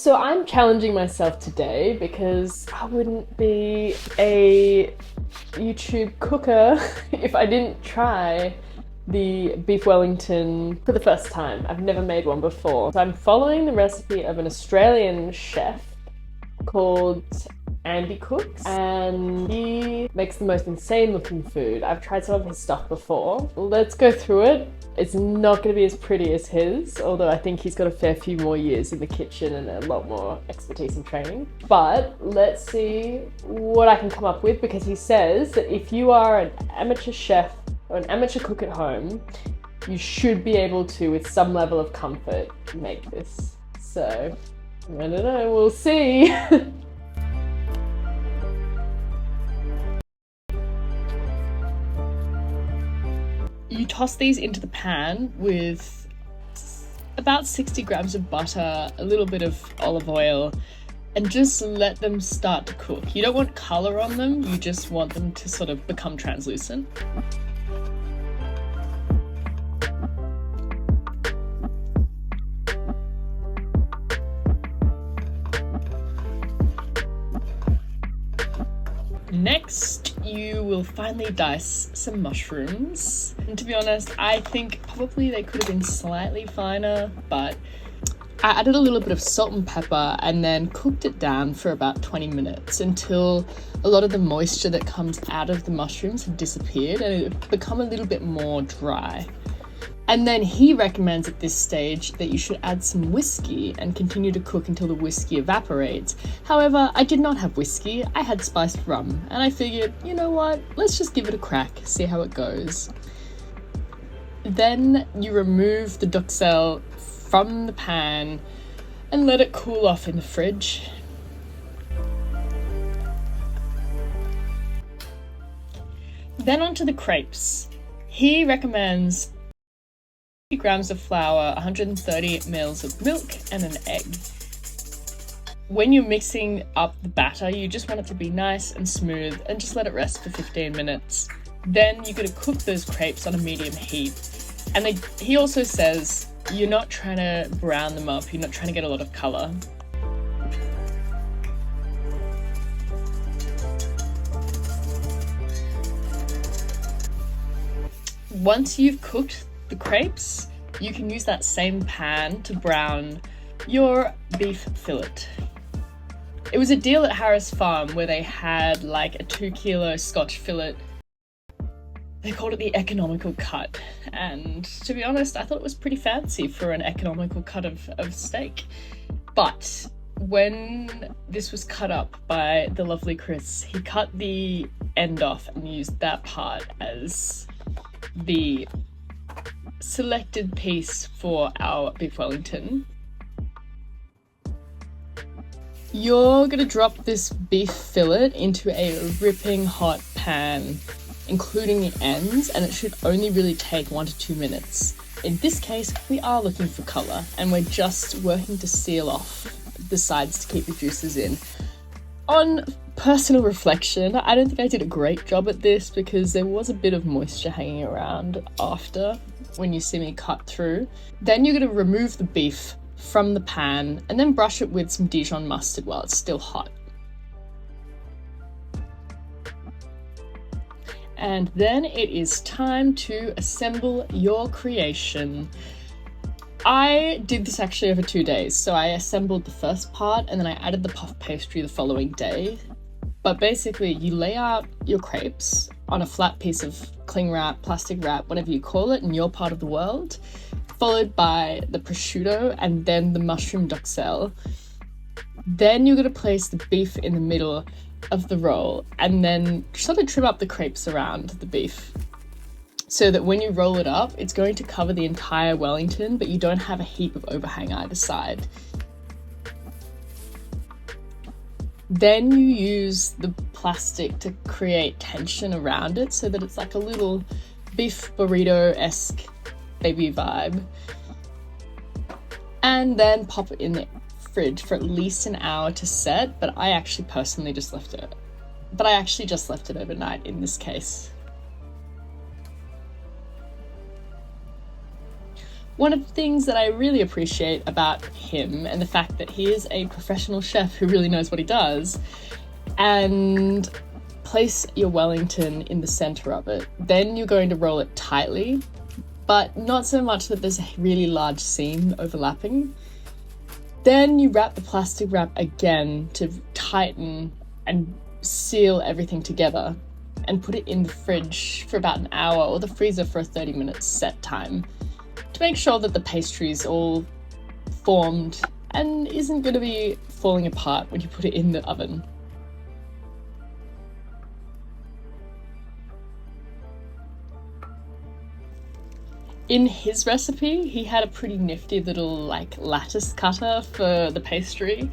So I'm challenging myself today because I wouldn't be a YouTube cooker if I didn't try the Beef Wellington for the first time. I've never made one before. So I'm following the recipe of an Australian chef called Andy Cooks, and he makes the most insane looking food. I've tried some of his stuff before. Let's go through it. It's not going to be as pretty as his, although I think he's got a fair few more years in the kitchen and a lot more expertise and training. But let's see what I can come up with, because he says that if you are an amateur chef or an amateur cook at home, you should be able to, with some level of comfort, make this. So, I don't know, we'll see. You toss these into the pan with about 60 grams of butter, a little bit of olive oil, and just let them start to cook. You don't want colour on them, you just want them to sort of become translucent. Next, you will finely dice some mushrooms. And to be honest, I think probably they could have been slightly finer, but I added a little bit of salt and pepper and then cooked it down for about 20 minutes until a lot of the moisture that comes out of the mushrooms had disappeared and it had become a little bit more dry. And then he recommends at this stage that you should add some whiskey and continue to cook until the whiskey evaporates. However, I did not have whiskey, I had spiced rum, and I figured, you know what, let's just give it a crack, see how it goes. Then you remove the duxelle from the pan and let it cool off in the fridge. Then onto the crepes. He recommends 50 grams of flour, 130 mils of milk, and an egg. When you're mixing up the batter, you just want it to be nice and smooth and just let it rest for 15 minutes. Then you're going to cook those crepes on a medium heat. And he also says you're not trying to brown them up, you're not trying to get a lot of colour. Once you've cooked the crepes, you can use that same pan to brown your beef fillet. It was a deal at Harris Farm where they had like a 2-kilo Scotch fillet. They called it the economical cut, and to be honest, I thought it was pretty fancy for an economical cut of steak. But when this was cut up by the lovely Chris, he cut the end off and used that part as the selected piece for our Beef Wellington. You're gonna drop this beef fillet into a ripping hot pan, including the ends, and it should only really take 1 to 2 minutes. In this case, we are looking for colour, and we're just working to seal off the sides to keep the juices in. On personal reflection, I don't think I did a great job at this because there was a bit of moisture hanging around after when you see me cut through. Then you're going to remove the beef from the pan and then brush it with some Dijon mustard while it's still hot. And then it is time to assemble your creation. I did this actually over 2 days, so I assembled the first part and then I added the puff pastry the following day. But basically, you lay out your crepes on a flat piece of cling wrap, plastic wrap, whatever you call it in your part of the world, followed by the prosciutto and then the mushroom duxelle. Then you're going to place the beef in the middle of the roll and then sort of trim up the crepes around the beef so that when you roll it up, it's going to cover the entire Wellington, but you don't have a heap of overhang either side. Then you use the plastic to create tension around it so that it's like a little beef burrito-esque baby vibe. And then pop it in the fridge for at least an hour to set, but I actually personally just left it. But I actually just left it overnight in this case. One of the things that I really appreciate about him and the fact that he is a professional chef who really knows what he does, and place your Wellington in the center of it. Then you're going to roll it tightly, but not so much that there's a really large seam overlapping. Then you wrap the plastic wrap again to tighten and seal everything together, and put it in the fridge for about an hour, or the freezer for a 30-minute set time, to make sure that the pastry is all formed and isn't going to be falling apart when you put it in the oven. In his recipe, he had a pretty nifty little like lattice cutter for the pastry,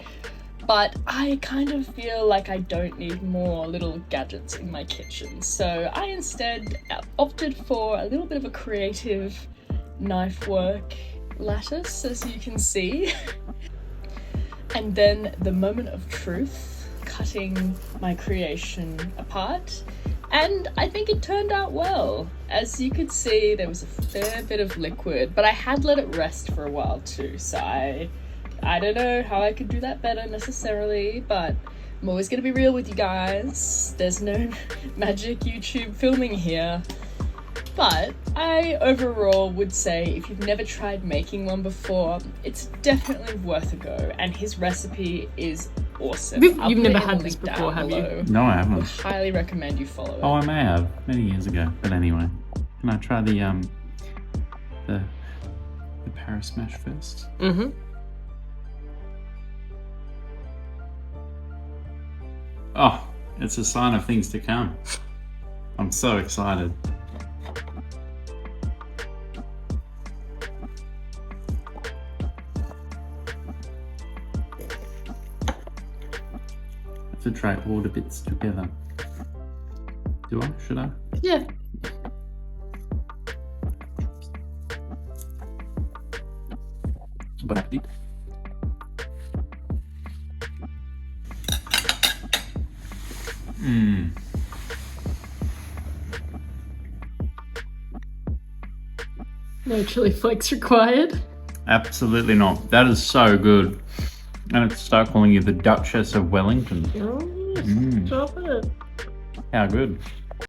but I kind of feel like I don't need more little gadgets in my kitchen, so I instead opted for a little bit of a creative knife work lattice, as you can see. And then the moment of truth, cutting my creation apart, and I think it turned out well. As you could see, there was a fair bit of liquid, but I had let it rest for a while too, so I don't know how I could do that better necessarily, but I'm always going to be real with you guys. There's no magic YouTube filming here. But I overall would say if you've never tried making one before, it's definitely worth a go, and his recipe is awesome. You've never had this before, have you? No, I haven't. I highly recommend you follow it. Oh, I may have many years ago, but anyway, can I try the Paris mash first? Mm-hmm. Oh, it's a sign of things to come. I'm so excited. To try all the bits together. Do I? Should I? Yeah. Bon appetit. No chili flakes required. Absolutely not. That is so good. And it's start calling you the Duchess of Wellington. Oh, stop it. How good.